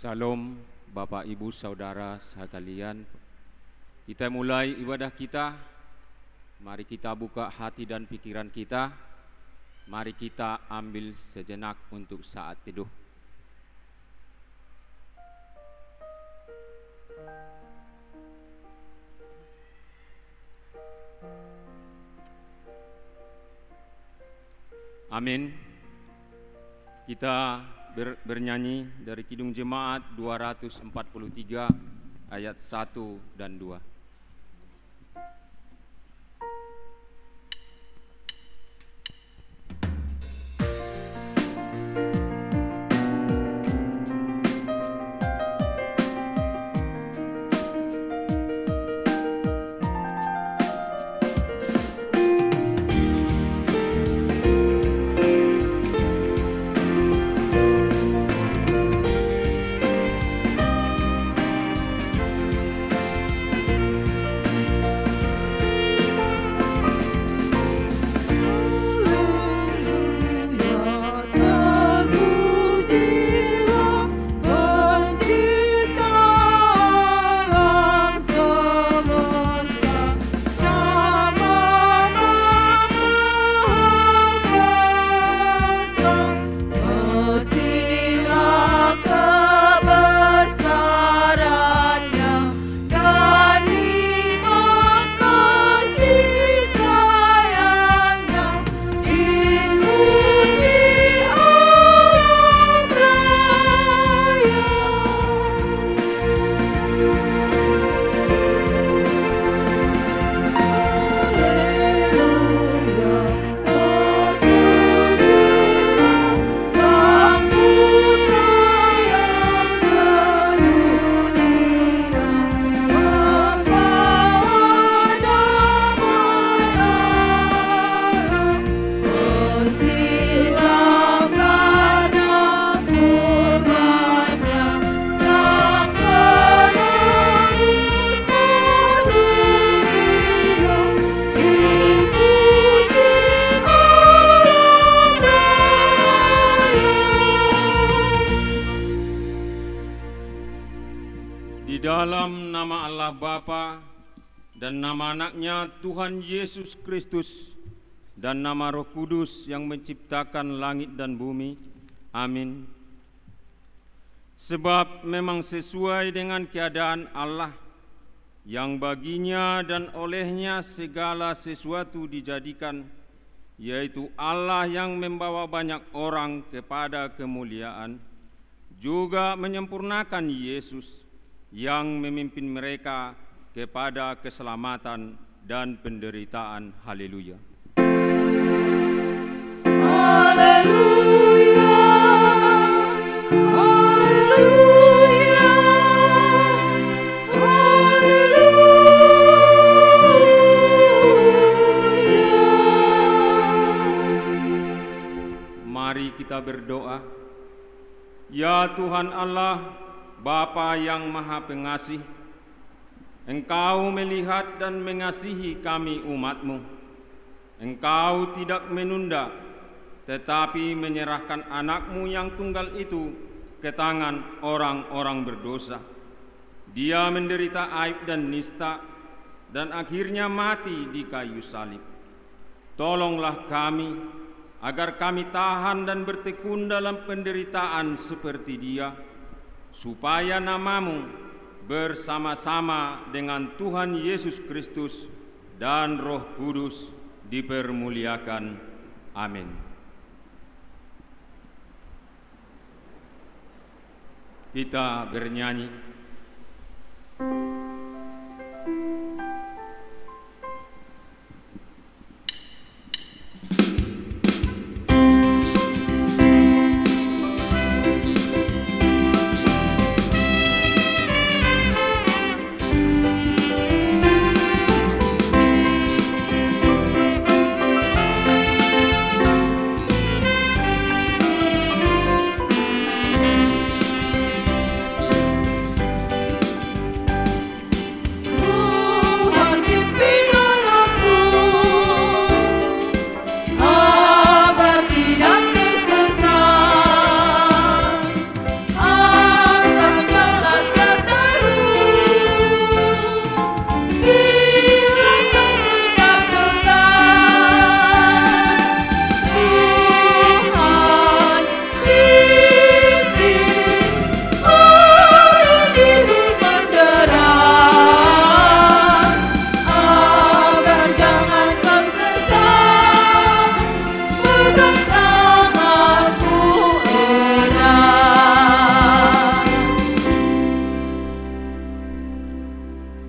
Salam Bapak Ibu Saudara sekalian. Kita mulai ibadah kita. Mari kita buka hati dan pikiran kita. Mari kita ambil sejenak untuk saat teduh. Amin. Kita bernyanyi dari Kidung Jemaat 243 ayat 1 dan 2. Dalam nama Allah Bapa dan nama anaknya Tuhan Yesus Kristus dan nama Roh Kudus yang menciptakan langit dan bumi. Amin. Sebab memang sesuai dengan keadaan Allah yang baginya dan olehnya segala sesuatu dijadikan, yaitu Allah yang membawa banyak orang kepada kemuliaan, juga menyempurnakan Yesus yang memimpin mereka kepada keselamatan dan penderitaan. Haleluya. Haleluya. Haleluya. Haleluya. Mari kita berdoa. Ya Tuhan Allah, Bapa yang Maha Pengasih, Engkau melihat dan mengasihi kami umat-Mu. Engkau tidak menunda, tetapi menyerahkan anak-Mu yang tunggal itu ke tangan orang-orang berdosa. Dia menderita aib dan nista, dan akhirnya mati di kayu salib. Tolonglah kami, agar kami tahan dan bertekun dalam penderitaan seperti Dia, supaya nama-Mu bersama-sama dengan Tuhan Yesus Kristus dan Roh Kudus dipermuliakan. Amin. Kita bernyanyi.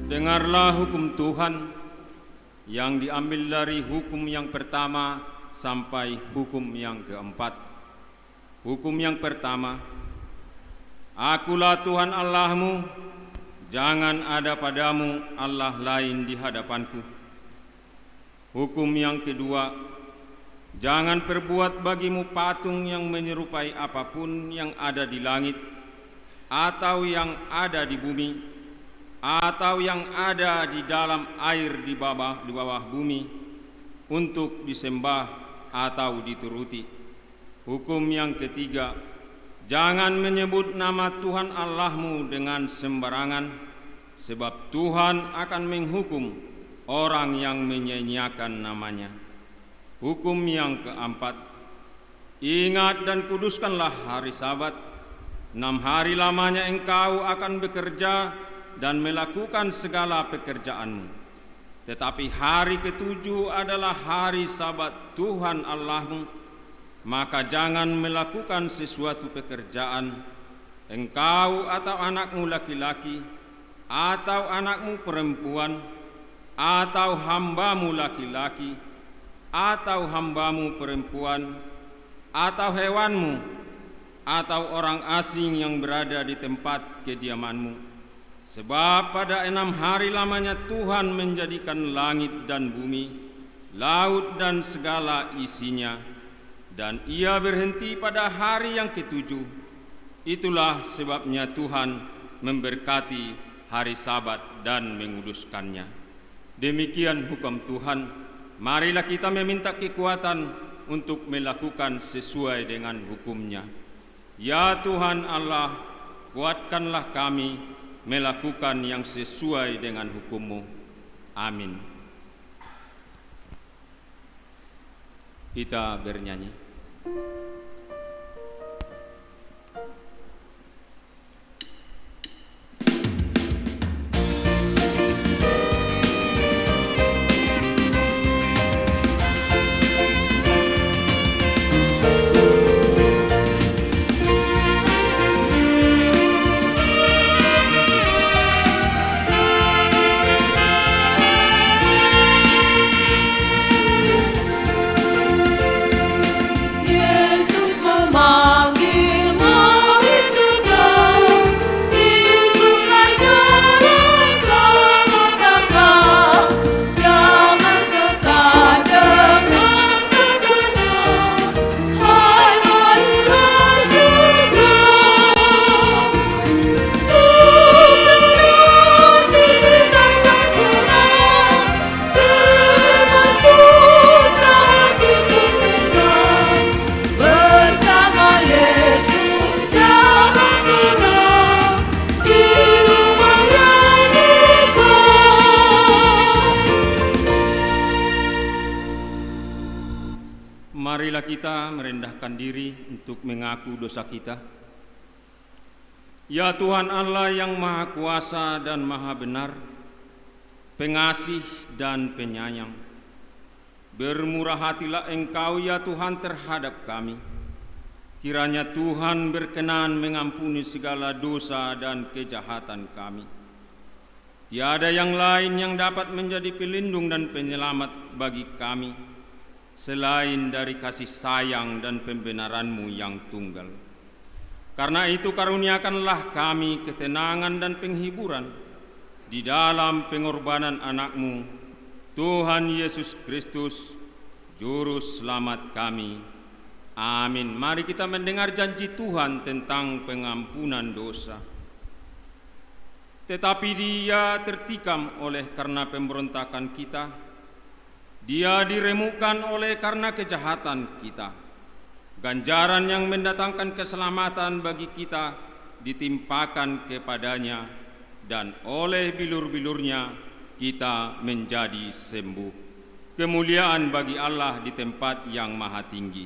Dengarlah hukum Tuhan yang diambil dari hukum yang pertama sampai hukum yang keempat. Hukum yang pertama, Akulah Tuhan Allahmu, jangan ada padamu Allah lain di hadapanku. Hukum yang kedua, jangan perbuat bagimu patung yang menyerupai apapun yang ada di langit, atau yang ada di bumi, atau yang ada di dalam air di bawah bumi, untuk disembah atau dituruti. Hukum yang ketiga, jangan menyebut nama Tuhan Allahmu dengan sembarangan, sebab Tuhan akan menghukum orang yang menyia-nyiakan namanya. Hukum yang keempat, ingat dan kuduskanlah hari Sabat. 6 hari lamanya engkau akan bekerja dan melakukan segala pekerjaanmu. Tetapi hari ketujuh adalah hari Sabat Tuhan Allahmu. Maka jangan melakukan sesuatu pekerjaan, engkau atau anakmu laki-laki, atau anakmu perempuan, atau hambamu laki-laki, atau hambamu perempuan, atau hewanmu, atau orang asing yang berada di tempat kediamanmu. Sebab pada 6 hari lamanya Tuhan menjadikan langit dan bumi, laut dan segala isinya, dan Ia berhenti pada hari yang ketujuh. Itulah sebabnya Tuhan memberkati hari Sabat dan menguduskannya. Demikian hukum Tuhan. Marilah kita meminta kekuatan untuk melakukan sesuai dengan hukum-Nya. Ya Tuhan Allah, kuatkanlah kami melakukan yang sesuai dengan hukum-Mu. Amin. Kita bernyanyi. Marilah kita merendahkan diri untuk mengaku dosa kita. Ya Tuhan Allah yang Maha Kuasa dan Maha Benar, pengasih dan penyayang, bermurah hatilah Engkau ya Tuhan terhadap kami. Kiranya Tuhan berkenan mengampuni segala dosa dan kejahatan kami. Tiada yang lain yang dapat menjadi pelindung dan penyelamat bagi kami selain dari kasih sayang dan pembenaran-Mu yang tunggal. Karena itu karuniakanlah kami ketenangan dan penghiburan di dalam pengorbanan anak-Mu, Tuhan Yesus Kristus, Juru Selamat kami. Amin. Mari kita mendengar janji Tuhan tentang pengampunan dosa. Tetapi Dia tertikam oleh karena pemberontakan kita, Dia diremukkan oleh karena kejahatan kita. Ganjaran yang mendatangkan keselamatan bagi kita ditimpakan kepadanya, dan oleh bilur-bilurnya kita menjadi sembuh. Kemuliaan bagi Allah di tempat yang maha tinggi.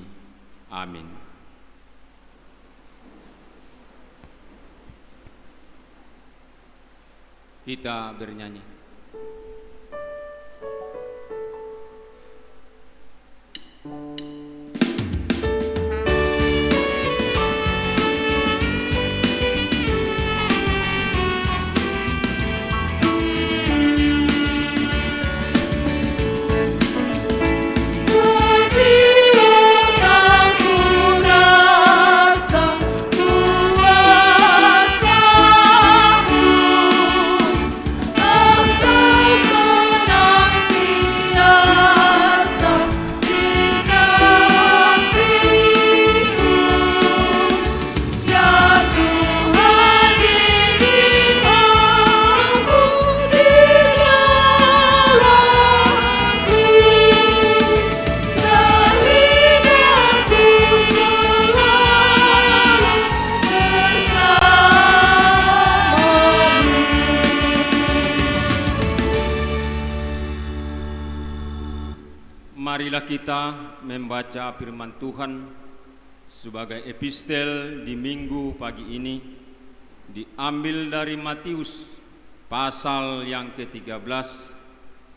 Amin. Kita bernyanyi. Marilah kita membaca firman Tuhan sebagai epistel di minggu pagi ini, diambil dari Matius pasal yang ke-13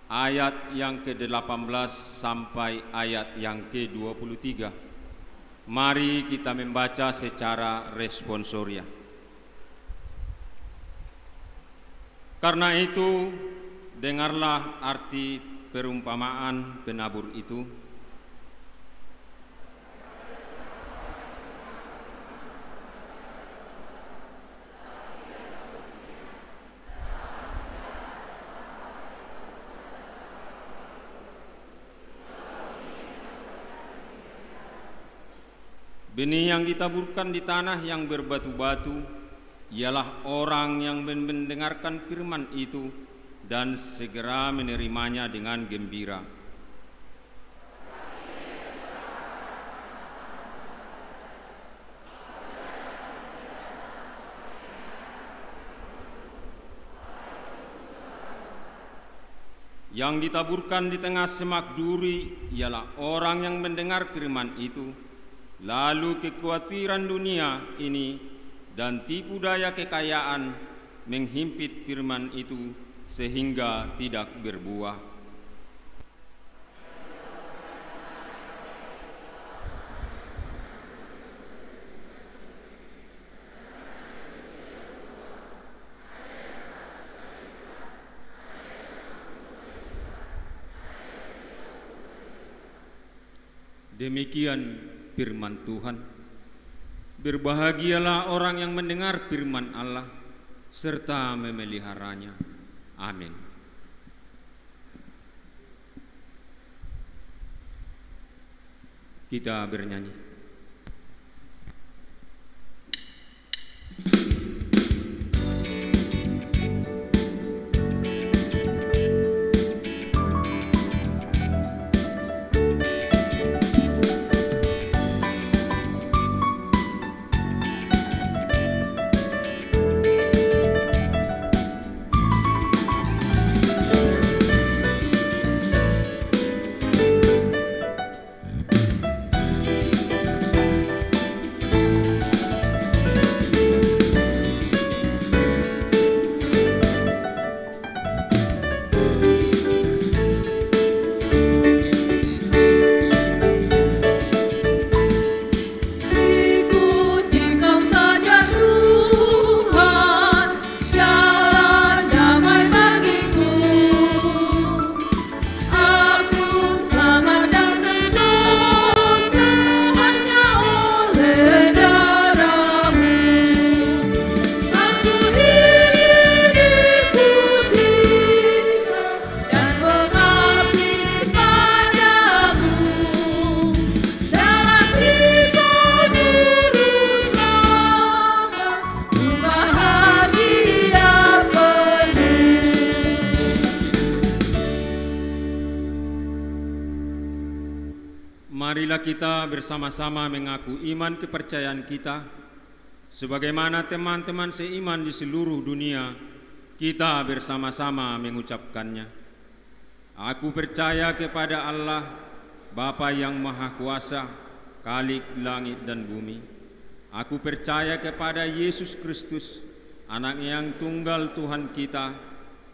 ayat yang ke-18 sampai ayat yang ke-23. Mari kita membaca secara responsoria. Karena itu, dengarlah arti perumpamaan penabur itu. Benih yang ditaburkan di tanah yang berbatu-batu ialah orang yang mendengarkan firman itu dan segera menerimanya dengan gembira. Yang ditaburkan di tengah semak duri ialah orang yang mendengar firman itu, lalu kekhawatiran dunia ini dan tipu daya kekayaan menghimpit firman itu sehingga tidak berbuah. Demikian firman Tuhan. Berbahagialah orang yang mendengar firman Allah serta memeliharanya. Amin. Kita bernyanyi. Marilah kita bersama-sama mengaku iman kepercayaan kita, sebagaimana teman-teman seiman di seluruh dunia, kita bersama-sama mengucapkannya. Aku percaya kepada Allah, Bapa yang Maha Kuasa, Khalik langit dan bumi. Aku percaya kepada Yesus Kristus, Anak yang tunggal Tuhan kita,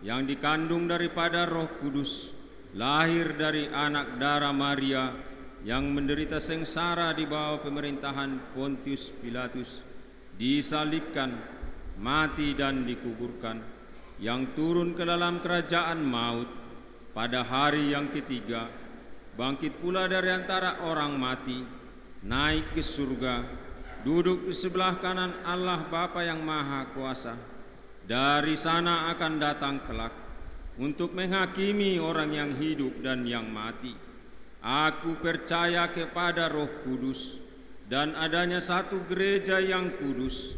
yang dikandung daripada Roh Kudus, lahir dari anak darah Maria, yang menderita sengsara di bawah pemerintahan Pontius Pilatus, disalibkan, mati dan dikuburkan, yang turun ke dalam kerajaan maut, pada hari yang ketiga, bangkit pula dari antara orang mati, naik ke surga, duduk di sebelah kanan Allah Bapa yang Maha Kuasa. Dari sana akan datang kelak untuk menghakimi orang yang hidup dan yang mati. Aku percaya kepada Roh Kudus dan adanya satu gereja yang kudus,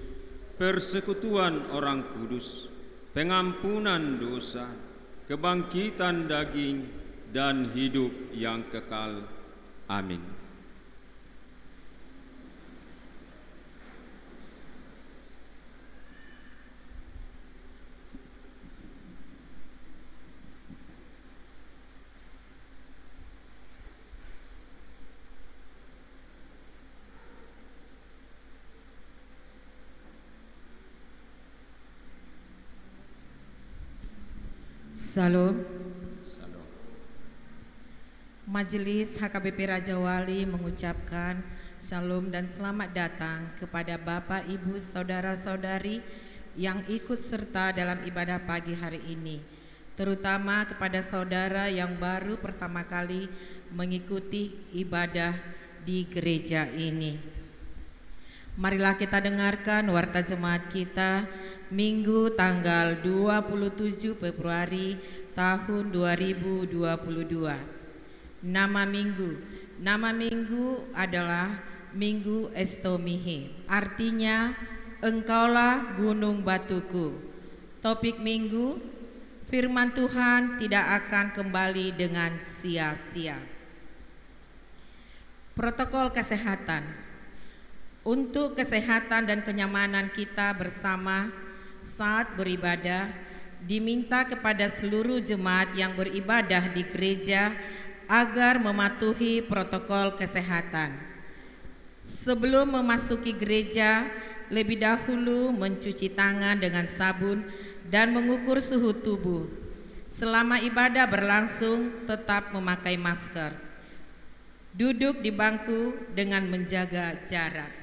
persekutuan orang kudus, pengampunan dosa, kebangkitan daging, dan hidup yang kekal. Amin. Salam. Majelis HKBP Raja Wali mengucapkan Shalom dan selamat datang kepada Bapak, Ibu, Saudara-saudari yang ikut serta dalam ibadah pagi hari ini, terutama kepada saudara yang baru pertama kali mengikuti ibadah di gereja ini. Marilah kita dengarkan warta jemaat kita Minggu tanggal 27 Februari tahun 2022. Nama minggu adalah Minggu Estomihe. Artinya Engkaulah gunung batuku. Topik minggu, firman Tuhan tidak akan kembali dengan sia-sia. Protokol kesehatan. Untuk kesehatan dan kenyamanan kita bersama saat beribadah, diminta kepada seluruh jemaat yang beribadah di gereja agar mematuhi protokol kesehatan. Sebelum memasuki gereja, lebih dahulu mencuci tangan dengan sabun dan mengukur suhu tubuh. Selama ibadah berlangsung, tetap memakai masker. Duduk di bangku dengan menjaga jarak.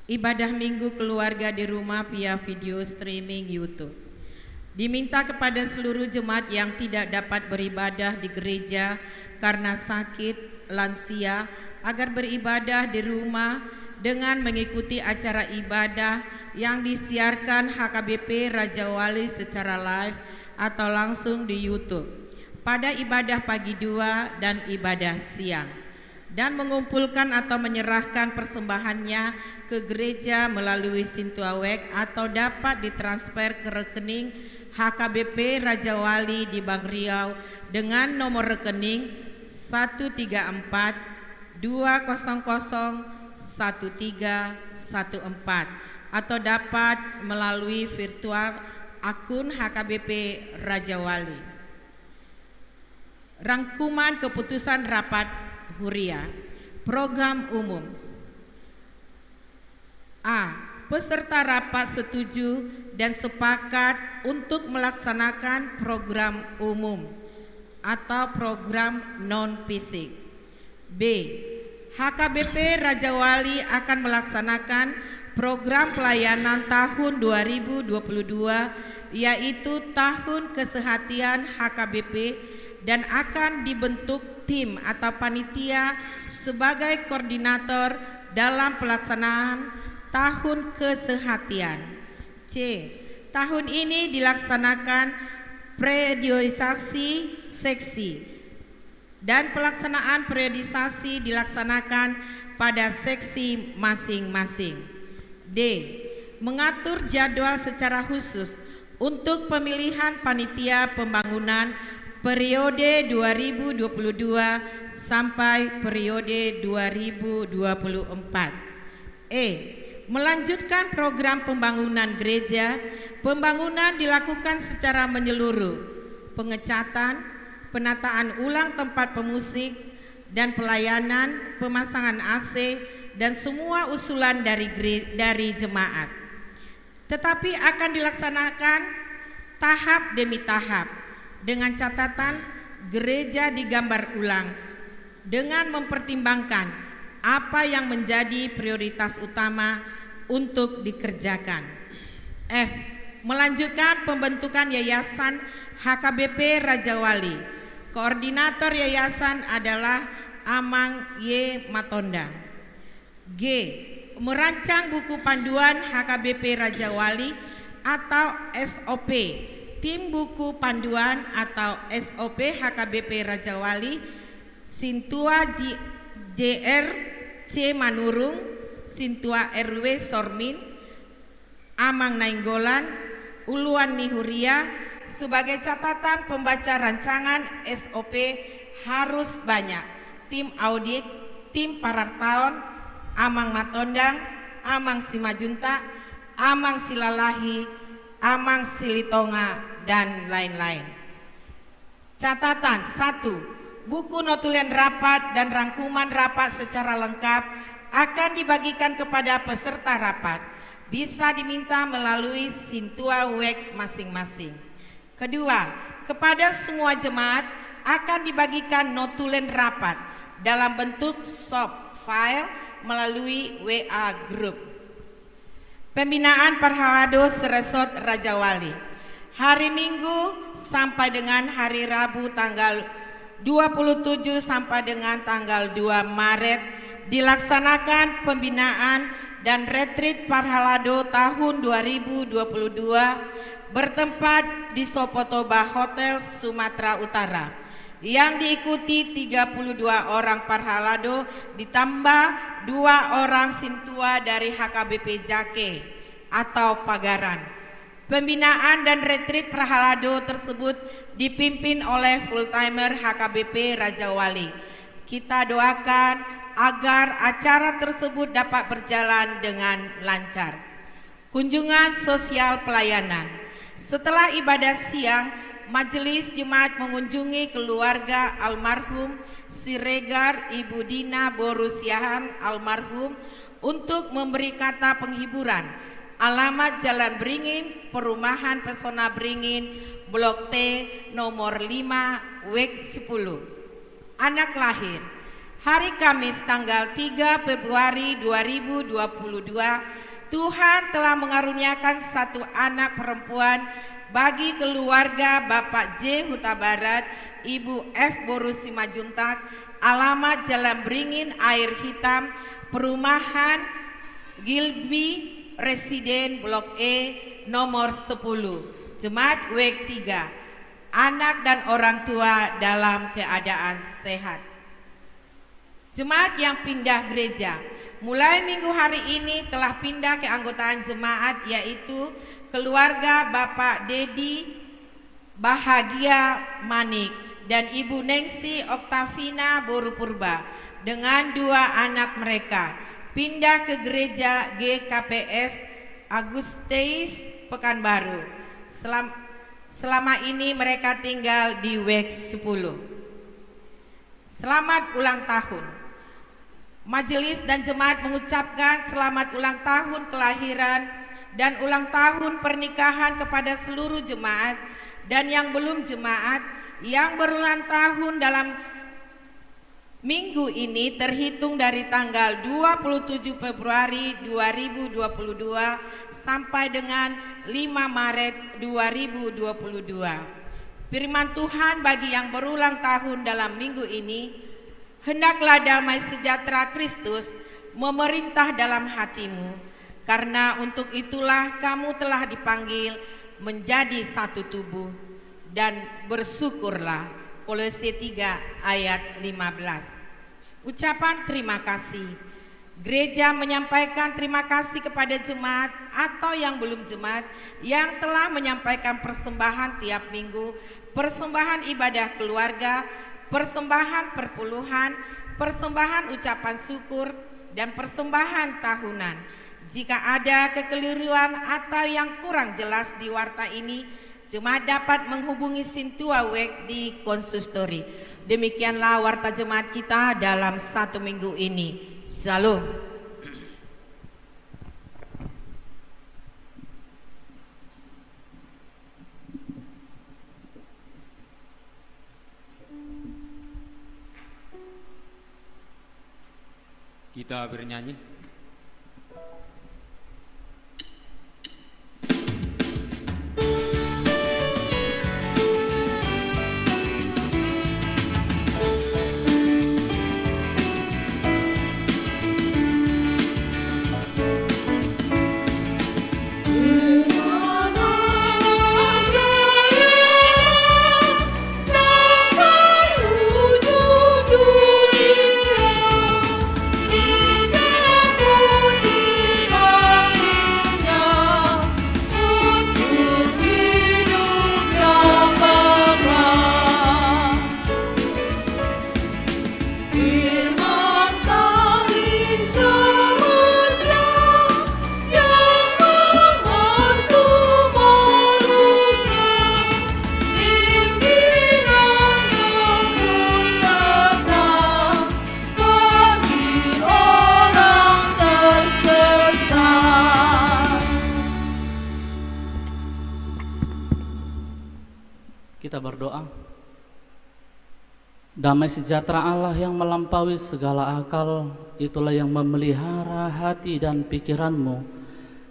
Ibadah minggu keluarga di rumah via video streaming YouTube. Diminta kepada seluruh jemaat yang tidak dapat beribadah di gereja karena sakit, lansia, agar beribadah di rumah dengan mengikuti acara ibadah yang disiarkan HKBP Raja Wali secara live atau langsung di YouTube pada ibadah pagi 2 dan ibadah siang, dan mengumpulkan atau menyerahkan persembahannya ke gereja melalui Sintuawek atau dapat ditransfer ke rekening HKBP Raja Wali di Bank Riau dengan nomor rekening 134 200 1314 atau dapat melalui virtual akun HKBP Raja Wali. Rangkuman keputusan rapat Huria. Program umum. A. Peserta rapat setuju dan sepakat untuk melaksanakan program umum atau program non-fisik. B. HKBP Raja Wali akan melaksanakan program pelayanan tahun 2022, yaitu Tahun Kesehatian HKBP, dan akan dibentuk tim atau panitia sebagai koordinator dalam pelaksanaan Tahun Kesehatian. C. Tahun ini dilaksanakan periodisasi seksi dan pelaksanaan periodisasi dilaksanakan pada seksi masing-masing. D. Mengatur jadwal secara khusus untuk pemilihan panitia pembangunan periode 2022 sampai periode 2024. E. Melanjutkan program pembangunan gereja. Pembangunan dilakukan secara menyeluruh. Pengecatan, penataan ulang tempat pemusik, dan pelayanan, pemasangan AC, dan semua usulan dari jemaat. Tetapi akan dilaksanakan tahap demi tahap, dengan catatan gereja digambar ulang dengan mempertimbangkan apa yang menjadi prioritas utama untuk dikerjakan. F. Melanjutkan pembentukan yayasan HKBP Raja Wali. Koordinator yayasan adalah Amang Y. Matondang. G. Merancang buku panduan HKBP Raja Wali atau SOP. Tim buku panduan atau SOP HKBP Raja Wali Sintua JR C. Manurung, Sintua RW Sormin, Amang Nainggolan, Uluan Nihuria. Sebagai catatan pembaca rancangan SOP harus banyak. Tim audit, tim Parartaon, Amang Matondang, Amang Simajunta, Amang Silalahi, Amang Silitonga, dan lain-lain. Catatan 1. Buku notulen rapat dan rangkuman rapat secara lengkap akan dibagikan kepada peserta rapat bisa diminta melalui Sintua WEG masing-masing. Kedua, kepada semua jemaat akan dibagikan notulen rapat dalam bentuk soft file melalui WA Group. Pembinaan Parhalado Seresot Rajawali, hari Minggu sampai dengan hari Rabu tanggal 27 sampai dengan tanggal 2 Maret dilaksanakan pembinaan dan retreat Parhalado tahun 2022 bertempat di Sopotoba Hotel Sumatera Utara yang diikuti 32 orang Parhalado ditambah 2 orang Sintua dari HKBP Jake atau Pagaran. Pembinaan dan retreat Parhalado tersebut dipimpin oleh full-timer HKBP Rajawali. Kita doakan agar acara tersebut dapat berjalan dengan lancar. Kunjungan sosial pelayanan. Setelah ibadah siang, Majelis Jemaat mengunjungi keluarga almarhum Siregar Ibu Dina Borusiahan almarhum untuk memberi kata penghiburan. Alamat Jalan Beringin, Perumahan Pesona Beringin, Blok T, nomor 5, WEG 10. Anak lahir hari Kamis tanggal 3 Februari 2022, Tuhan telah mengaruniakan satu anak perempuan bagi keluarga Bapak J. Huta Barat, Ibu F. Borusi Majuntak, alamat Jalan Beringin Air Hitam, Perumahan Gilby Residen Blok E, nomor 10, Jemaat WEG 3, anak dan orang tua dalam keadaan sehat. Jemaat yang pindah gereja, mulai minggu hari ini telah pindah keanggotaan jemaat, yaitu keluarga Bapak Dedi Bahagia Manik dan Ibu Nengsi Oktavina Borupurba dengan 2 anak mereka pindah ke gereja GKPS Agusteis Pekanbaru. Selama ini mereka tinggal di WEG 10. Selamat ulang tahun. Majelis dan jemaat mengucapkan selamat ulang tahun kelahiran dan ulang tahun pernikahan kepada seluruh jemaat dan yang belum jemaat yang berulang tahun dalam minggu ini terhitung dari tanggal 27 Februari 2022 sampai dengan 5 Maret 2022. Firman Tuhan bagi yang berulang tahun dalam minggu ini, hendaklah damai sejahtera Kristus memerintah dalam hatimu, karena untuk itulah kamu telah dipanggil menjadi satu tubuh, dan bersyukurlah. Kolose 3 ayat 15. Ucapan terima kasih. Gereja menyampaikan terima kasih kepada jemaat atau yang belum jemaat yang telah menyampaikan persembahan tiap minggu, persembahan ibadah keluarga, persembahan perpuluhan, persembahan ucapan syukur, dan persembahan tahunan. Jika ada kekeliruan atau yang kurang jelas di warta ini, jemaat dapat menghubungi Sintua WEG di konsistori. Demikianlah warta jemaat kita dalam 1 minggu ini. Salam. Kita bernyanyi. Sampai ujung dunia, di dalam Kita berdoa. Damai sejahtera Allah yang melampaui segala akal, itulah yang memelihara hati dan pikiranmu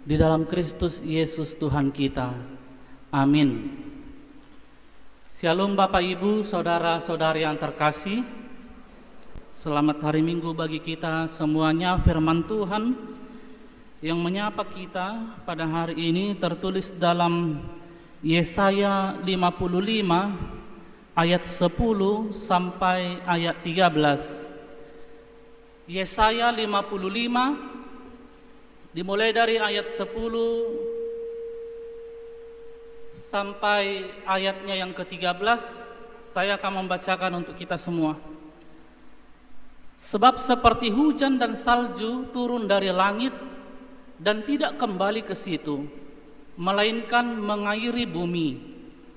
di dalam Kristus Yesus Tuhan kita. Amin. Shalom Bapak Ibu, saudara-saudari yang terkasih. Selamat hari Minggu bagi kita semuanya. Firman Tuhan yang menyapa kita pada hari ini tertulis dalam Yesaya 55 ayat 10 sampai ayat 13. Yesaya 55 dimulai dari ayat 10 sampai ayatnya yang ke-13. Saya akan membacakan untuk kita semua. Sebab seperti hujan dan salju turun dari langit dan tidak kembali ke situ, melainkan mengairi bumi,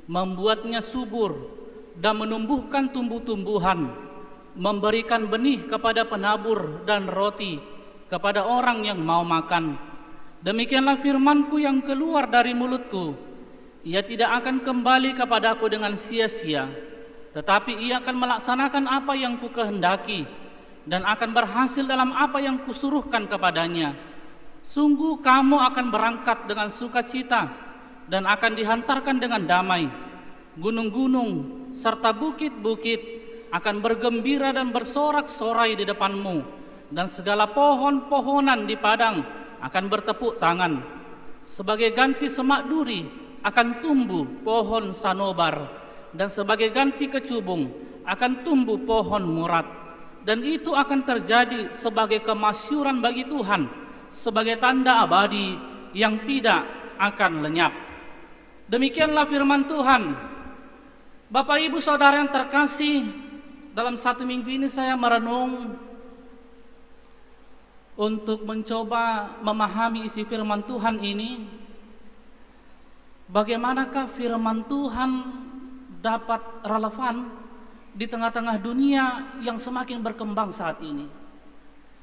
membuatnya subur dan menumbuhkan tumbuh-tumbuhan, memberikan benih kepada penabur dan roti kepada orang yang mau makan. Demikianlah firman-Ku yang keluar dari mulutku. Ia tidak akan kembali kepadaku dengan sia-sia, tetapi ia akan melaksanakan apa yang Ku kehendaki dan akan berhasil dalam apa yang Kusuruhkan kepadanya. Sungguh kamu akan berangkat dengan sukacita dan akan dihantarkan dengan damai. Gunung-gunung serta bukit-bukit akan bergembira dan bersorak-sorai di depanmu, dan segala pohon-pohonan di padang akan bertepuk tangan. Sebagai ganti semak duri akan tumbuh pohon sanobar, dan sebagai ganti kecubung akan tumbuh pohon murad. Dan itu akan terjadi sebagai kemasyuran bagi Tuhan, sebagai tanda abadi yang tidak akan lenyap. Demikianlah firman Tuhan. Bapak Ibu Saudara yang terkasih, dalam satu minggu ini saya merenung untuk mencoba memahami isi firman Tuhan ini. Bagaimanakah firman Tuhan dapat relevan di tengah-tengah dunia yang semakin berkembang saat ini?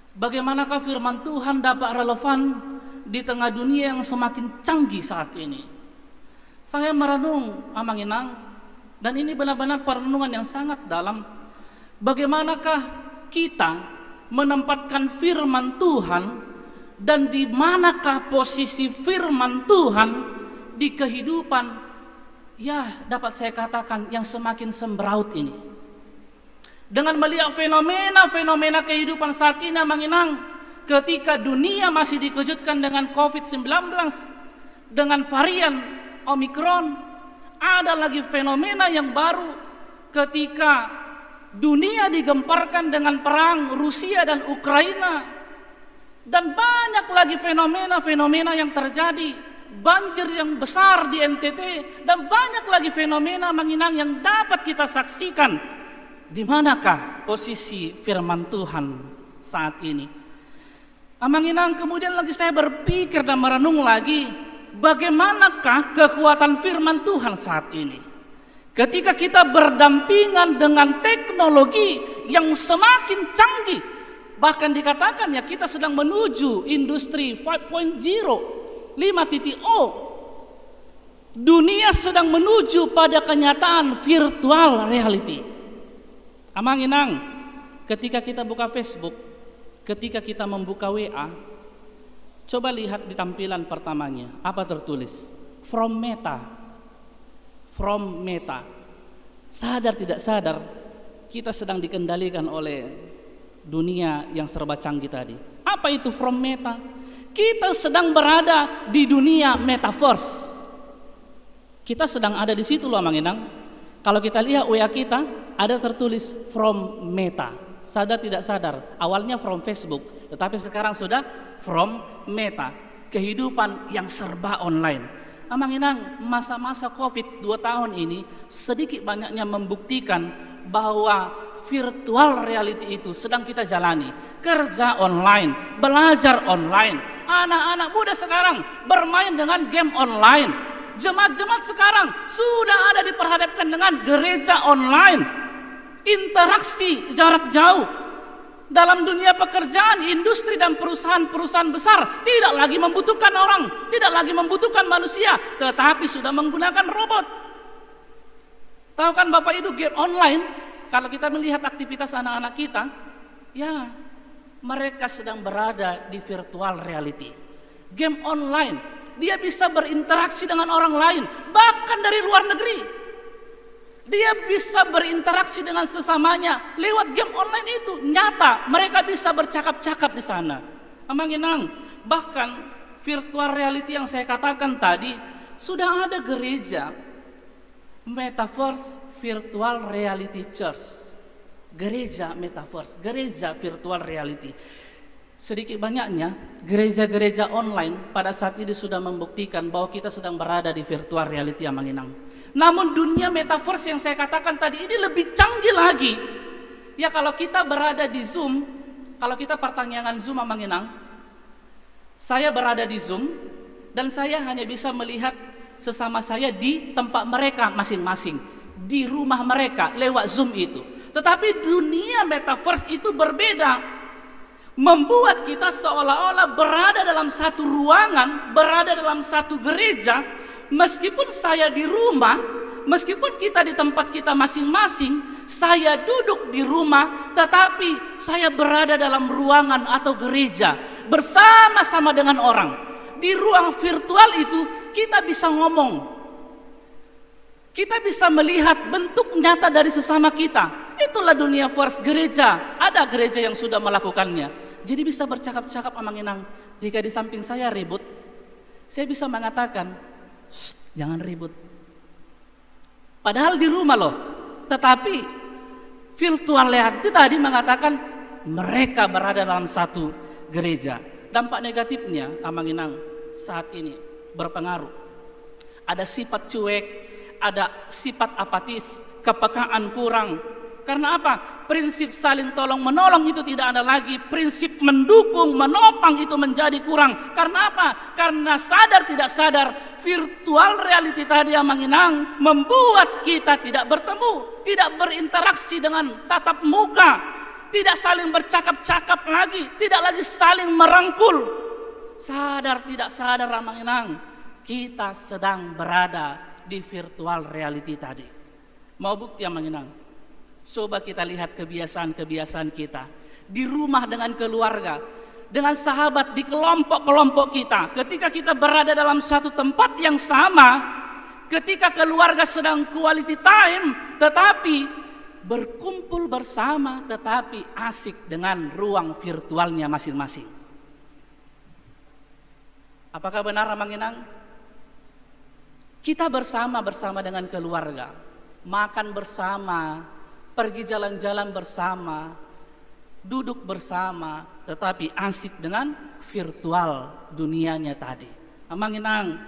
Bagaimanakah firman Tuhan dapat relevan di tengah dunia yang semakin canggih saat ini? Saya merenung, Amanginang, dan ini benar-benar perenungan yang sangat dalam. Bagaimanakah kita menempatkan firman Tuhan, dan di manakah posisi firman Tuhan di kehidupan, ya dapat saya katakan, yang semakin sembraut ini. Dengan melihat fenomena-fenomena kehidupan saat ini, Amanginang, ketika dunia masih dikejutkan dengan COVID-19, dengan varian Omikron, ada lagi fenomena yang baru ketika dunia digemparkan dengan perang Rusia dan Ukraina, dan banyak lagi fenomena-fenomena yang terjadi, banjir yang besar di NTT, dan banyak lagi fenomena, Manginang, yang dapat kita saksikan. Di manakah posisi firman Tuhan saat ini? Amanginang, kemudian lagi saya berpikir dan merenung lagi, bagaimanakah kekuatan firman Tuhan saat ini ketika kita berdampingan dengan teknologi yang semakin canggih. Bahkan dikatakan ya kita sedang menuju industri 5.0, 5.0. Dunia sedang menuju pada kenyataan virtual reality. Amanginang, ketika kita buka Facebook, ketika kita membuka WA, coba lihat di tampilan pertamanya, apa tertulis? From Meta. From Meta. Sadar tidak sadar, kita sedang dikendalikan oleh dunia yang serba canggih tadi. Apa itu from Meta? Kita sedang berada di dunia metaverse. Kita sedang ada di situ loh, Manginang. Kalau kita lihat WA kita, ada tertulis from Meta. Sadar tidak sadar, awalnya from Facebook, tetapi sekarang sudah from Meta. Kehidupan yang serba online. Amanginang, masa-masa COVID 2 tahun ini sedikit banyaknya membuktikan bahwa virtual reality itu sedang kita jalani. Kerja online, belajar online. Anak-anak muda sekarang bermain dengan game online. Jemaat-jemaat sekarang sudah ada diperhadapkan dengan gereja online. Interaksi jarak jauh. Dalam dunia pekerjaan, industri dan perusahaan-perusahaan besar tidak lagi membutuhkan orang, tidak lagi membutuhkan manusia, tetapi sudah menggunakan robot. Tahu kan Bapak Ibu, game online, kalau kita melihat aktivitas anak-anak kita, ya mereka sedang berada di virtual reality. Game online, dia bisa berinteraksi dengan orang lain, bahkan dari luar negeri. Dia bisa berinteraksi dengan sesamanya lewat game online itu. Nyata, mereka bisa bercakap-cakap di sana. Amanginang, bahkan virtual reality yang saya katakan tadi, sudah ada gereja Metaverse Virtual Reality Church. Gereja Metaverse, gereja virtual reality. Sedikit banyaknya gereja-gereja online pada saat ini sudah membuktikan bahwa kita sedang berada di virtual reality Amanginang. Namun dunia metaverse yang saya katakan tadi ini lebih canggih lagi. Ya, kalau kita berada di Zoom, kalau kita pertanyaan Zoom Amanginang, saya berada di Zoom dan saya hanya bisa melihat sesama saya di tempat mereka masing-masing, di rumah mereka lewat Zoom itu. Tetapi dunia metaverse itu berbeda, membuat kita seolah-olah berada dalam satu ruangan, berada dalam satu gereja. Meskipun saya di rumah, meskipun kita di tempat kita masing-masing, saya duduk di rumah, tetapi saya berada dalam ruangan atau gereja bersama-sama dengan orang. Di ruang virtual itu kita bisa ngomong, kita bisa melihat bentuk nyata dari sesama kita. Itulah dunia first gereja. Ada gereja yang sudah melakukannya. Jadi bisa bercakap-cakap Amanginang. Jika di samping saya ribut, saya bisa mengatakan, jangan ribut. Padahal di rumah loh. Tetapi virtual reality tadi mengatakan mereka berada dalam satu gereja. Dampak negatifnya Amanginang saat ini berpengaruh. Ada sifat cuek, ada sifat apatis, kepekaan kurang. Karena apa? Prinsip saling tolong menolong itu tidak ada lagi. Prinsip mendukung, menopang itu menjadi kurang. Karena apa? Karena sadar tidak sadar, virtual reality tadi Amanginang membuat kita tidak bertemu, tidak berinteraksi dengan tatap muka, tidak saling bercakap-cakap lagi, tidak lagi saling merangkul. Sadar tidak sadar Amanginang, kita sedang berada di virtual reality tadi. Mau bukti Amanginang? Coba kita lihat kebiasaan-kebiasaan kita di rumah dengan keluarga, dengan sahabat, di kelompok-kelompok kita. Ketika kita berada dalam satu tempat yang sama, ketika keluarga sedang quality time, tetapi berkumpul bersama, tetapi asik dengan ruang virtualnya masing-masing. Apakah benar Amanginang? Kita bersama dengan keluarga, makan bersama, pergi jalan-jalan bersama, duduk bersama, tetapi asik dengan virtual dunianya tadi. Amanginang,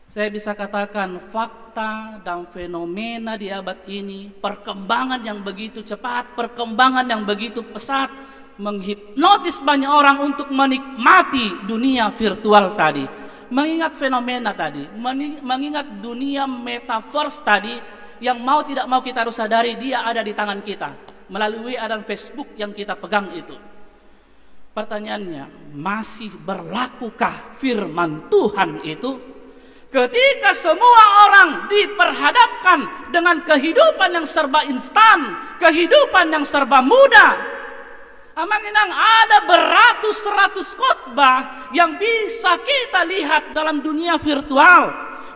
saya bisa katakan fakta dan fenomena di abad ini, perkembangan yang begitu cepat, perkembangan yang begitu pesat, menghipnotis banyak orang untuk menikmati dunia virtual tadi. Mengingat fenomena tadi, mengingat dunia metaverse tadi, yang mau tidak mau kita harus sadari dia ada di tangan kita melalui WA dan Facebook yang kita pegang itu. Pertanyaannya, masih berlakukah firman Tuhan itu? Ketika semua orang diperhadapkan dengan kehidupan yang serba instan, kehidupan yang serba mudah, Amanginang, ada beratus-ratus khotbah yang bisa kita lihat dalam dunia virtual.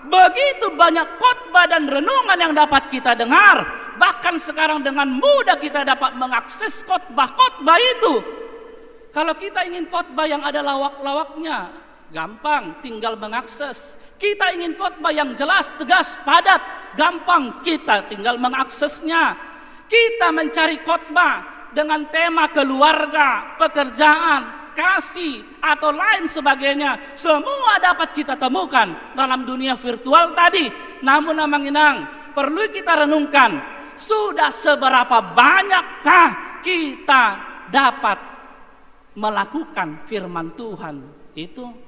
Begitu banyak khotbah dan renungan yang dapat kita dengar. Bahkan sekarang dengan mudah kita dapat mengakses khotbah-khotbah itu. Kalau kita ingin khotbah yang ada lawak-lawaknya, gampang, tinggal mengakses. Kita ingin khotbah yang jelas, tegas, padat, gampang, kita tinggal mengaksesnya. Kita mencari khotbah dengan tema keluarga, pekerjaan, kasih, atau lain sebagainya, semua dapat kita temukan dalam dunia virtual tadi. Namun Amanginang, perlu kita renungkan, sudah seberapa banyakkah kita dapat melakukan firman Tuhan itu?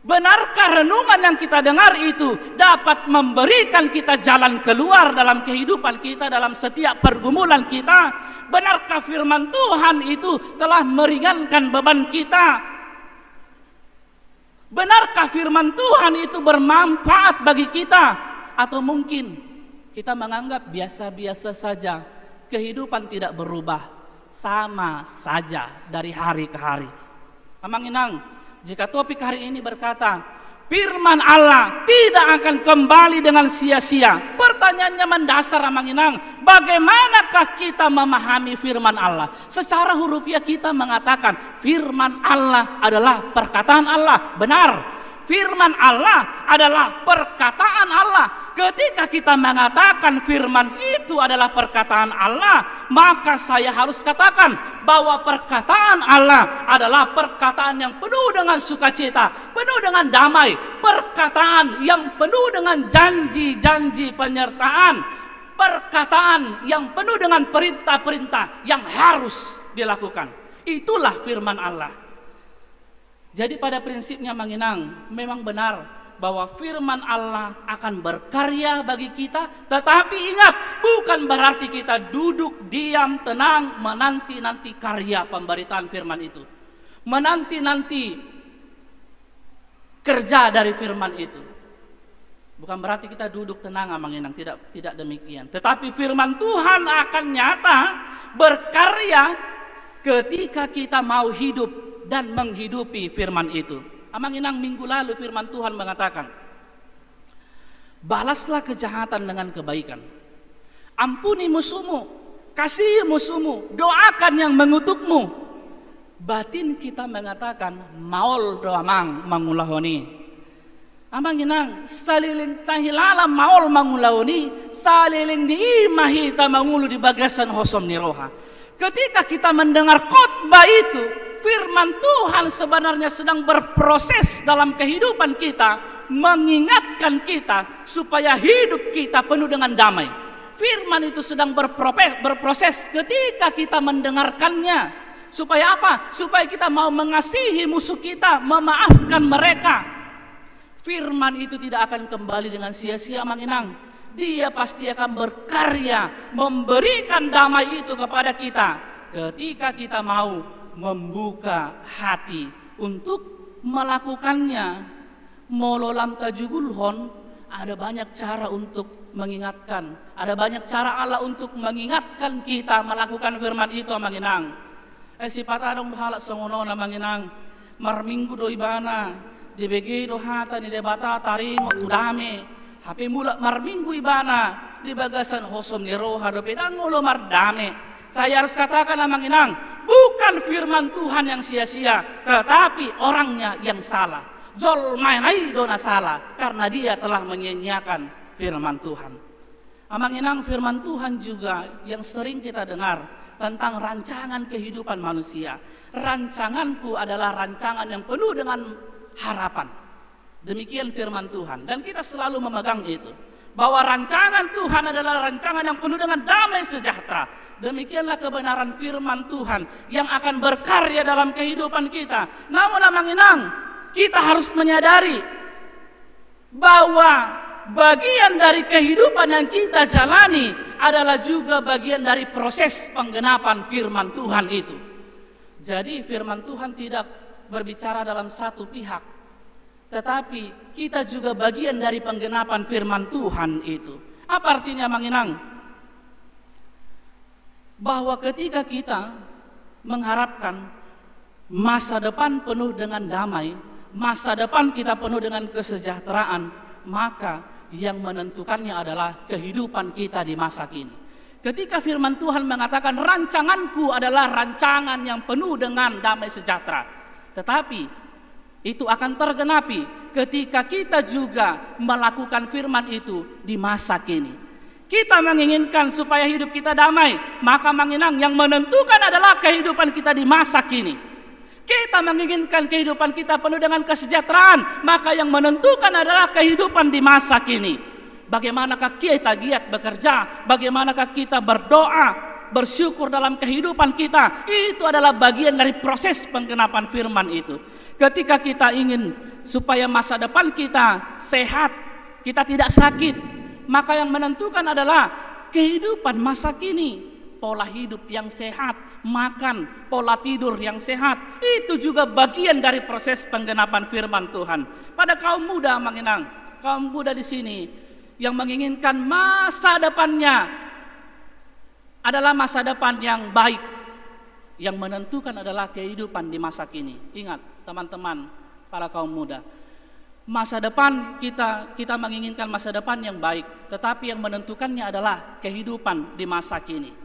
Benarkah renungan yang kita dengar itu dapat memberikan kita jalan keluar dalam kehidupan kita, dalam setiap pergumulan kita? Benarkah firman Tuhan itu telah meringankan beban kita? Benarkah firman Tuhan itu bermanfaat bagi kita? Atau mungkin kita menganggap biasa-biasa saja, kehidupan tidak berubah, sama saja dari hari ke hari. Amang Inang, jika topik hari ini berkata firman Allah tidak akan kembali dengan sia-sia, pertanyaannya mendasar Amang Inang, bagaimanakah kita memahami firman Allah? Secara hurufiah kita mengatakan firman Allah adalah perkataan Allah, benar. Firman Allah adalah perkataan Allah. Ketika kita mengatakan firman itu adalah perkataan Allah, maka saya harus katakan bahwa perkataan Allah adalah perkataan yang penuh dengan sukacita, penuh dengan damai, perkataan yang penuh dengan janji-janji penyertaan, perkataan yang penuh dengan perintah-perintah yang harus dilakukan. Itulah firman Allah. Jadi pada prinsipnya Manginang, memang benar bahwa firman Allah akan berkarya bagi kita, tetapi ingat, bukan berarti kita duduk diam tenang menanti-nanti karya pemberitaan firman itu, menanti-nanti kerja dari firman itu. Bukan berarti kita duduk tenang Manginang, tidak demikian. Tetapi firman Tuhan akan nyata berkarya ketika kita mau hidup dan menghidupi firman itu. Amang Inang, minggu lalu firman Tuhan mengatakan, balaslah kejahatan dengan kebaikan, ampuni musuhmu, kasihi musuhmu, doakan yang mengutukmu. Batin kita mengatakan maul doamang mangulahoni. Amang Inang, saliling tahilala maul mangulahoni, saliling diimahi tamangulu di bagasan hosom niroha. Ketika kita mendengar khotbah itu, firman Tuhan sebenarnya sedang berproses dalam kehidupan kita, mengingatkan kita supaya hidup kita penuh dengan damai. Firman itu sedang berproses ketika kita mendengarkannya. Supaya apa? Supaya kita mau mengasihi musuh kita, memaafkan mereka. Firman itu tidak akan kembali dengan sia-sia Manginang. Dia pasti akan berkarya, memberikan damai itu kepada kita ketika kita mau membuka hati untuk melakukannya. Mololam tajugulhon, ada banyak cara untuk mengingatkan, ada banyak cara Allah untuk mengingatkan kita melakukan firman itu Manginang. Sifat adong halak songono na Manginang, marminggu do ibana, dibegi do hata ni debata taring udame. Hape mula marminggu ibana di bagasan hosom niro hadope dangulo mardame. Saya harus katakan Amang Inang, bukan firman Tuhan yang sia-sia, tetapi orangnya yang salah. Jol mainai dona salah karena dia telah menyia-nyiakan firman Tuhan. Amang Inang, firman Tuhan juga yang sering kita dengar tentang rancangan kehidupan manusia. Rancanganku adalah rancangan yang penuh dengan harapan. Demikian firman Tuhan, dan kita selalu memegang itu, bahwa rancangan Tuhan adalah rancangan yang penuh dengan damai sejahtera. Demikianlah kebenaran firman Tuhan yang akan berkarya dalam kehidupan kita. Namun Amang Inang, kita harus menyadari bahwa bagian dari kehidupan yang kita jalani adalah juga bagian dari proses penggenapan firman Tuhan itu. Jadi firman Tuhan tidak berbicara dalam satu pihak, tetapi kita juga bagian dari penggenapan firman Tuhan itu. Apa artinya Manginang? Bahwa ketika kita mengharapkan masa depan penuh dengan damai, masa depan kita penuh dengan kesejahteraan, maka yang menentukannya adalah kehidupan kita di masa kini. Ketika firman Tuhan mengatakan rancanganku adalah rancangan yang penuh dengan damai sejahtera, tetapi itu akan tergenapi ketika kita juga melakukan firman itu di masa kini. Kita menginginkan supaya hidup kita damai, maka Manginang, yang menentukan adalah kehidupan kita di masa kini. Kita menginginkan kehidupan kita penuh dengan kesejahteraan, maka yang menentukan adalah kehidupan di masa kini. Bagaimanakah kita giat bekerja, bagaimanakah kita berdoa, bersyukur dalam kehidupan kita, itu adalah bagian dari proses penggenapan firman itu. Ketika kita ingin supaya masa depan kita sehat, kita tidak sakit, maka yang menentukan adalah kehidupan masa kini. Pola hidup yang sehat, makan, pola tidur yang sehat, itu juga bagian dari proses penggenapan firman Tuhan. Pada kaum muda Manginang, kaum muda di sini, yang menginginkan masa depannya adalah masa depan yang baik, yang menentukan adalah kehidupan di masa kini. Ingat teman-teman, para kaum muda, masa depan kita menginginkan masa depan yang baik, tetapi yang menentukannya adalah kehidupan di masa kini.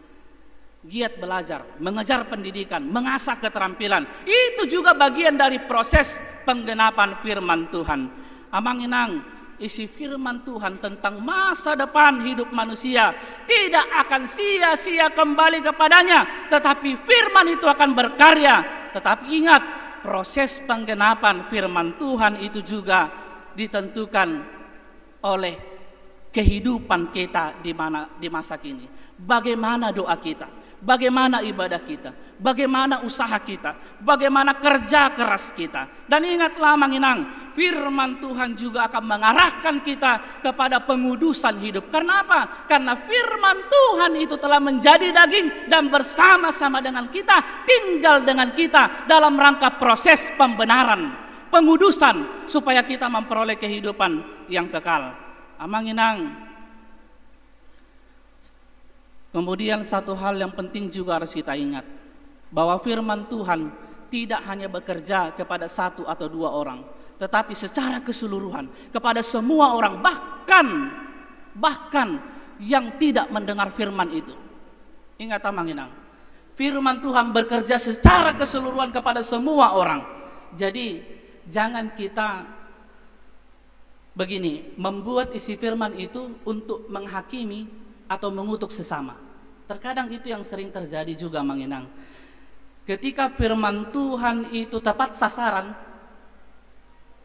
Giat belajar, mengejar pendidikan, mengasah keterampilan, itu juga bagian dari proses penggenapan firman Tuhan. Amang-inang, isi firman Tuhan tentang masa depan hidup manusia tidak akan sia-sia kembali kepadanya, tetapi firman itu akan berkarya. Tetapi ingat, proses penggenapan firman Tuhan itu juga ditentukan oleh kehidupan kita di masa kini. Bagaimana doa kita, bagaimana ibadah kita, bagaimana usaha kita, bagaimana kerja keras kita. Dan ingatlah manginang, firman Tuhan juga akan mengarahkan kita kepada pengudusan hidup. Karena apa? Karena firman Tuhan itu telah menjadi daging dan bersama-sama dengan kita, tinggal dengan kita dalam rangka proses pembenaran, pengudusan, supaya kita memperoleh kehidupan yang kekal. Amanginang. Kemudian satu hal yang penting juga harus kita ingat, bahwa firman Tuhan tidak hanya bekerja kepada satu atau dua orang, tetapi secara keseluruhan kepada semua orang, bahkan yang tidak mendengar firman itu. Ingat amanginang, firman Tuhan bekerja secara keseluruhan kepada semua orang. Jadi jangan kita begini, membuat isi firman itu untuk menghakimi atau mengutuk sesama. Terkadang itu yang sering terjadi juga manginang. Ketika firman Tuhan itu tepat sasaran,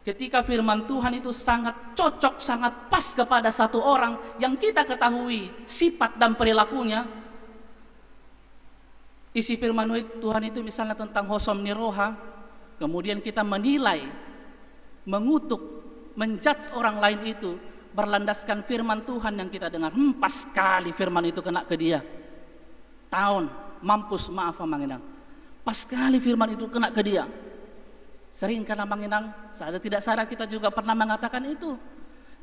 ketika firman Tuhan itu sangat cocok, sangat pas kepada satu orang yang kita ketahui sifat dan perilakunya. Isi firman Tuhan itu misalnya tentang hosom niroha, kemudian kita menilai, mengutuk, menjudge orang lain itu berlandaskan firman Tuhan yang kita dengar. Pas sekali firman itu kena ke dia. Tahun, mampus, maaf manginang. Pas sekali firman itu kena ke dia. Sering karena manginang, sadar tidak sadar kita juga pernah mengatakan itu.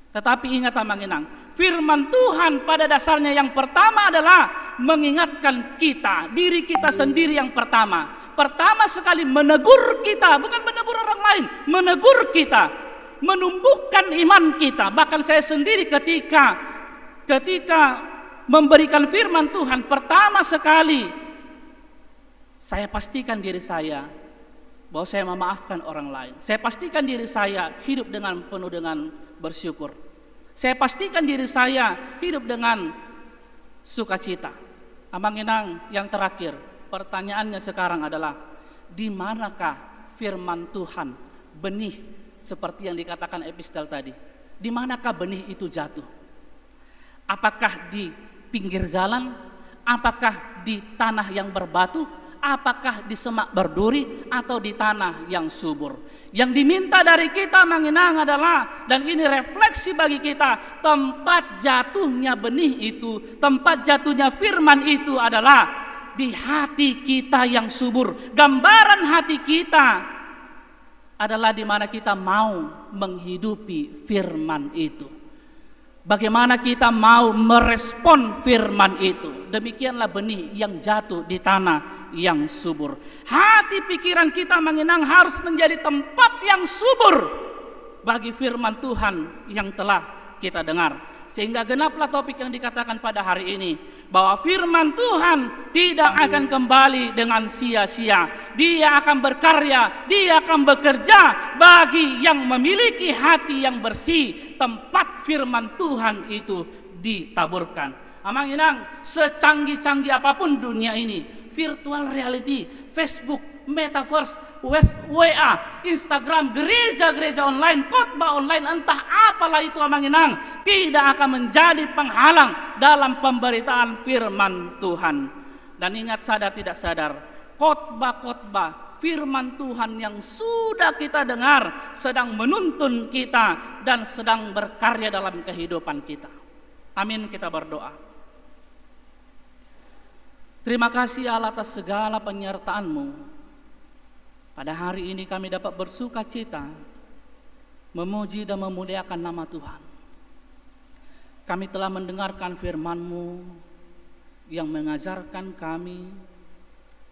Tetapi ingat manginang, firman Tuhan pada dasarnya yang pertama adalah mengingatkan kita, diri kita sendiri yang pertama. Pertama sekali menegur kita, bukan menegur orang lain, menegur kita, menumbuhkan iman kita. Bahkan saya sendiri ketika memberikan firman Tuhan, pertama sekali saya pastikan diri saya bahwa saya memaafkan orang lain. Saya pastikan diri saya hidup dengan penuh dengan bersyukur. Saya pastikan diri saya hidup dengan sukacita. Amanginang, yang terakhir, pertanyaannya sekarang adalah, di manakah firman Tuhan, benih seperti yang dikatakan epistel tadi? Di manakah benih itu jatuh? Apakah di pinggir jalan? Apakah di tanah yang berbatu? Apakah di semak berduri? Atau di tanah yang subur? Yang diminta dari kita manginang adalah, dan ini refleksi bagi kita, tempat jatuhnya benih itu, tempat jatuhnya firman itu adalah di hati kita yang subur. Gambaran hati kita adalah di mana kita mau menghidupi firman itu. Bagaimana kita mau merespon firman itu. Demikianlah benih yang jatuh di tanah yang subur. Hati pikiran kita manginang harus menjadi tempat yang subur bagi firman Tuhan yang telah kita dengar. Sehingga genaplah topik yang dikatakan pada hari ini, bahwa firman Tuhan tidak akan kembali dengan sia-sia. Dia akan berkarya, dia akan bekerja bagi yang memiliki hati yang bersih. Tempat firman Tuhan itu ditaburkan. Amanginang, secanggih-canggih apapun dunia ini, virtual reality, Facebook, metaverse, WA, Instagram, gereja-gereja online, khotbah online, entah apalah itu amanginang, tidak akan menjadi penghalang dalam pemberitaan firman Tuhan. Dan ingat, sadar tidak sadar, khotbah-khotbah firman Tuhan yang sudah kita dengar sedang menuntun kita dan sedang berkarya dalam kehidupan kita. Amin, kita berdoa. Terima kasih Allah atas segala penyertaan-Mu. Pada hari ini kami dapat bersuka cita, memuji dan memuliakan nama Tuhan. kami telah mendengarkan firman-Mu yang mengajarkan kami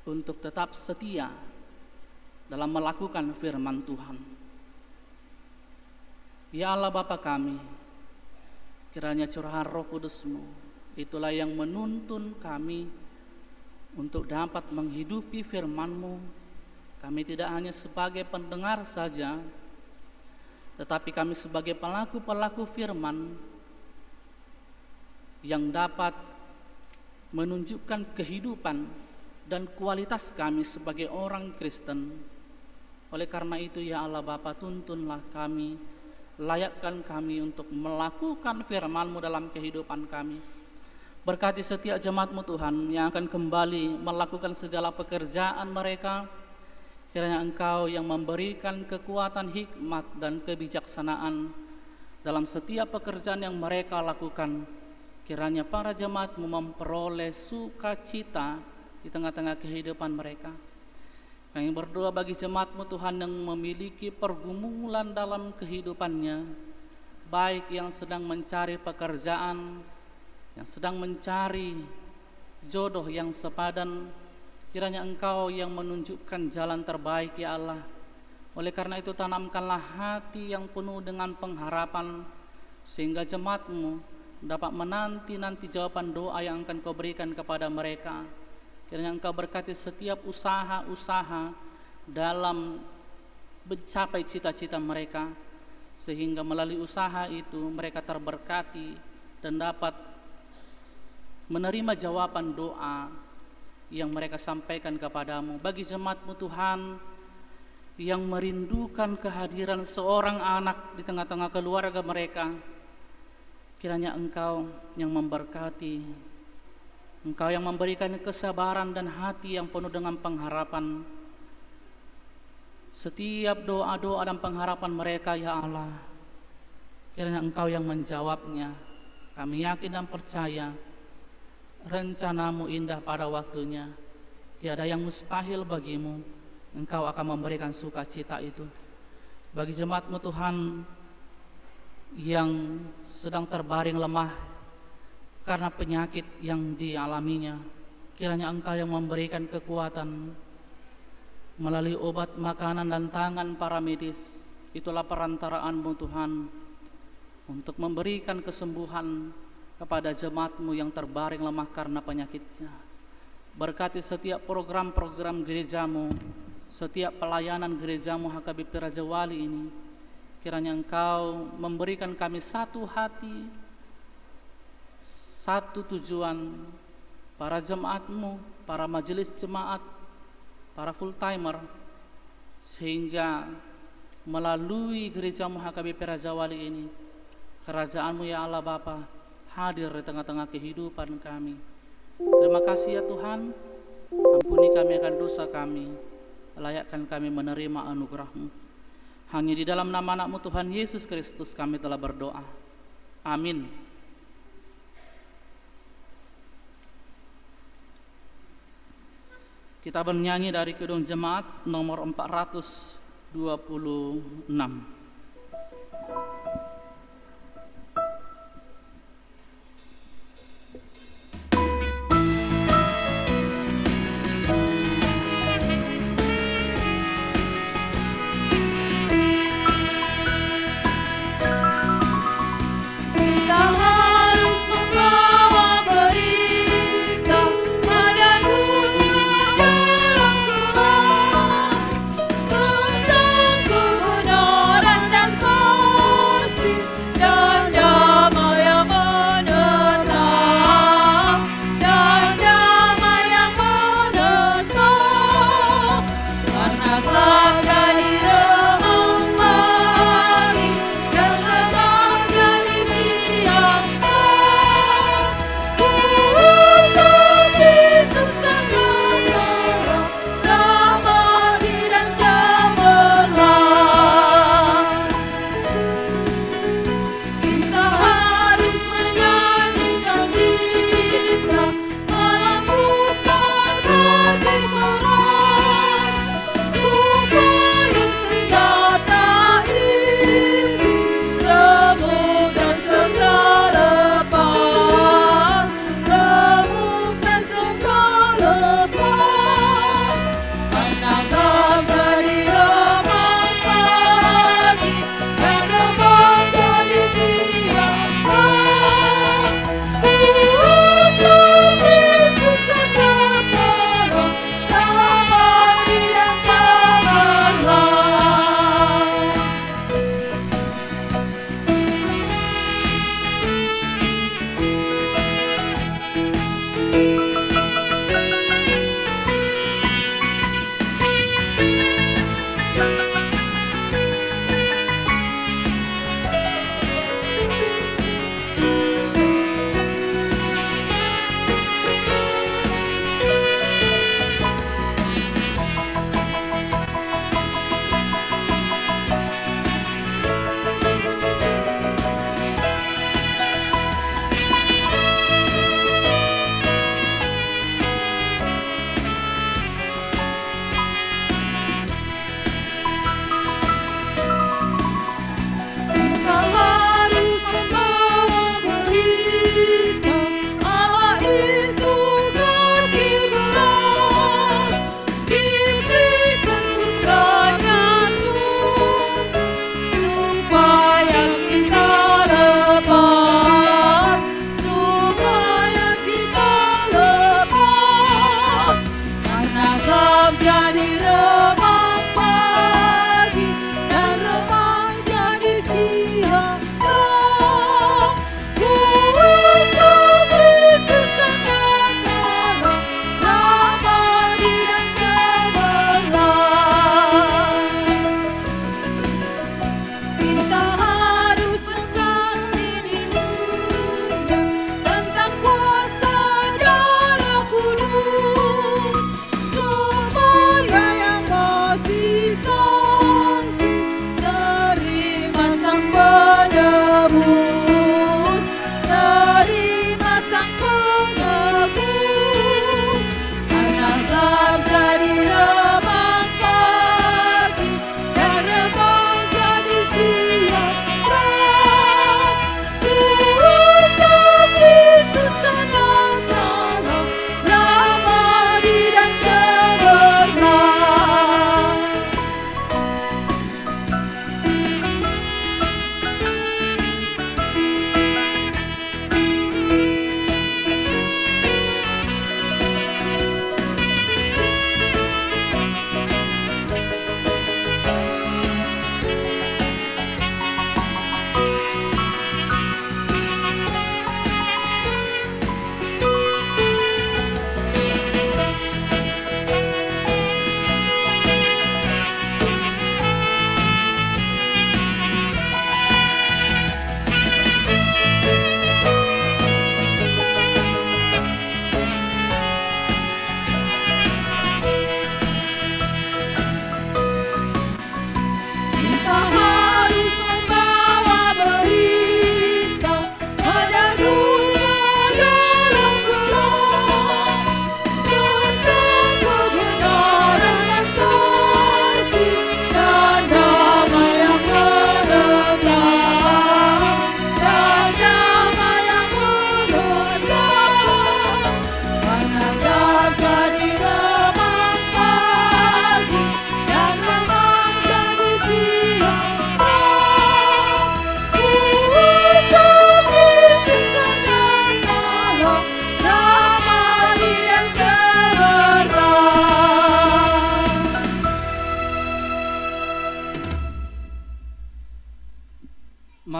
untuk tetap setia dalam melakukan firman Tuhan. Ya Allah Bapa kami, kiranya curahan Roh Kudus-Mu itulah yang menuntun kami untuk dapat menghidupi firman-Mu. Kami tidak hanya sebagai pendengar saja, tetapi kami sebagai pelaku-pelaku firman yang dapat menunjukkan kehidupan dan kualitas kami sebagai orang Kristen. Oleh karena itu ya Allah Bapa, tuntunlah kami, layakkan kami untuk melakukan firman-Mu dalam kehidupan kami. Berkati setiap jemaat-Mu Tuhan yang akan kembali melakukan segala pekerjaan mereka. Kiranya Engkau yang memberikan kekuatan, hikmat dan kebijaksanaan dalam setiap pekerjaan yang mereka lakukan. Kiranya para jemaat-Mu memperoleh sukacita di tengah-tengah kehidupan mereka. Kami berdoa bagi jemaat-Mu Tuhan yang memiliki pergumulan dalam kehidupannya, baik yang sedang mencari pekerjaan, yang sedang mencari jodoh yang sepadan. Kiranya Engkau yang menunjukkan jalan terbaik ya Allah. Oleh karena itu tanamkanlah hati yang penuh dengan pengharapan, sehingga jemaat-Mu dapat menanti-nanti jawaban doa yang akan Kau berikan kepada mereka. Kiranya Engkau berkati setiap usaha-usaha dalam mencapai cita-cita mereka, sehingga melalui usaha itu mereka terberkati dan dapat menerima jawaban doa yang mereka sampaikan kepadamu. Bagi jemaat-Mu Tuhan yang merindukan kehadiran seorang anak di tengah-tengah keluarga mereka, kiranya Engkau yang memberkati, Engkau yang memberikan kesabaran dan hati yang penuh dengan pengharapan. Setiap doa-doa dan pengharapan mereka ya Allah, kiranya Engkau yang menjawabnya. Kami yakin dan percaya rencana-Mu indah pada waktunya. Tiada yang mustahil bagimu. Engkau akan memberikan sukacita itu. Bagi jemaat-Mu Tuhan yang sedang terbaring lemah karena penyakit yang dialaminya, kiranya Engkau yang memberikan kekuatan melalui obat, makanan dan tangan para medis. Itulah perantaraan-Mu Tuhan untuk memberikan kesembuhan kepada jemaat-Mu yang terbaring lemah karena penyakitnya. Berkati setiap program-program gereja-Mu, setiap pelayanan gereja-Mu HKBP Raja Wali ini. Kiranya Engkau memberikan kami satu hati, satu tujuan, para jemaat-Mu, para majelis jemaat, para full timer, sehingga melalui gereja-Mu HKBP Raja Wali ini, kerajaan-Mu ya Allah Bapa hadir di tengah-tengah kehidupan kami. Terima kasih ya Tuhan, ampuni kami akan dosa kami, layakkan kami menerima anugerah-Mu. Hanya di dalam nama anak-Mu Tuhan Yesus Kristus kami telah berdoa. Amin. Kita bernyanyi dari Kidung Jemaat nomor 426. Tentang kebenaran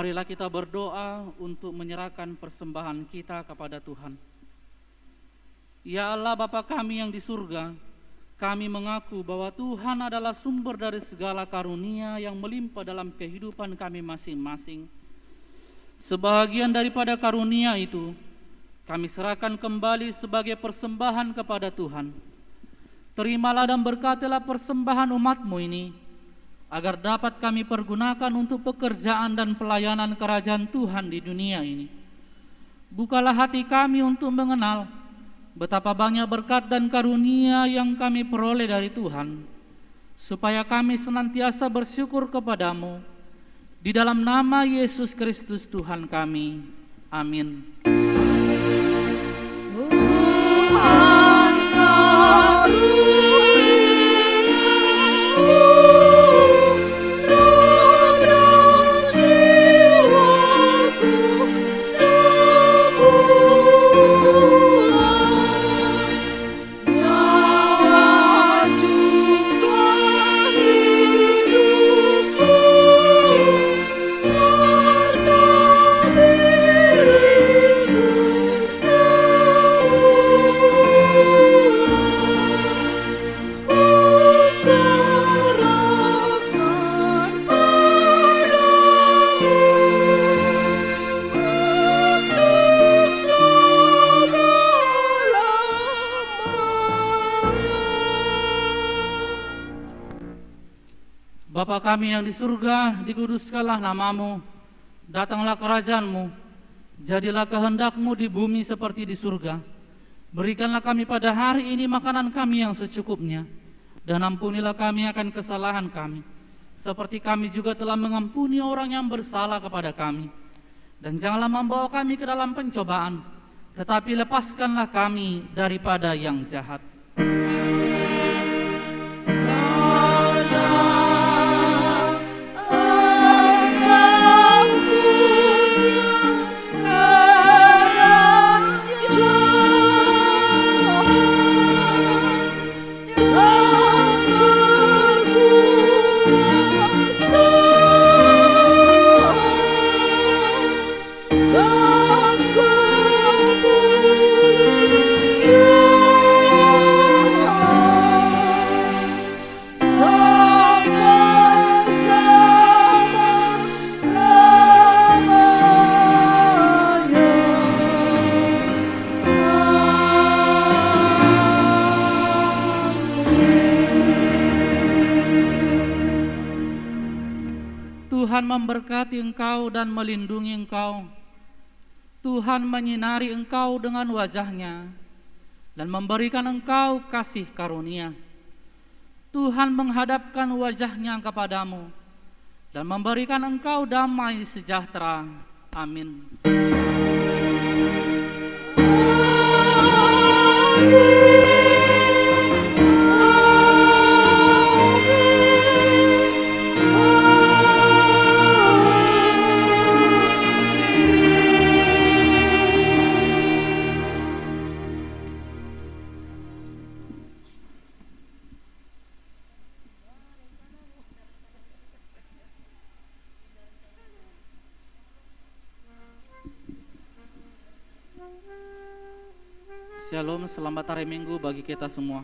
Marilah kita berdoa untuk menyerahkan persembahan kita kepada Tuhan. Ya Allah Bapa kami yang di surga, kami mengaku bahwa Tuhan adalah sumber dari segala karunia yang melimpah dalam kehidupan kami masing-masing. Sebahagian daripada karunia itu, kami serahkan kembali sebagai persembahan kepada Tuhan. Terimalah dan berkatilah persembahan umat-Mu ini, agar dapat kami pergunakan untuk pekerjaan dan pelayanan kerajaan Tuhan di dunia ini. Bukalah hati kami untuk mengenal betapa banyak berkat dan karunia yang kami peroleh dari Tuhan, supaya kami senantiasa bersyukur kepadamu. Di dalam nama Yesus Kristus Tuhan kami. Amin. Bapa kami yang di surga, dikuduskanlah nama-Mu, datanglah kerajaan-Mu, jadilah kehendak-Mu di bumi seperti di surga. Berikanlah kami pada hari ini makanan kami yang secukupnya, dan ampunilah kami akan kesalahan kami, seperti kami juga telah mengampuni orang yang bersalah kepada kami. Dan janganlah membawa kami ke dalam pencobaan, tetapi lepaskanlah kami daripada yang jahat. Tuhan memberkati engkau dan melindungi engkau. Tuhan menyinari engkau dengan wajah-Nya dan memberikan engkau kasih karunia. Tuhan menghadapkan wajah-Nya kepadamu dan memberikan engkau damai sejahtera. Amin. Shalom, selamat hari Minggu bagi kita semua.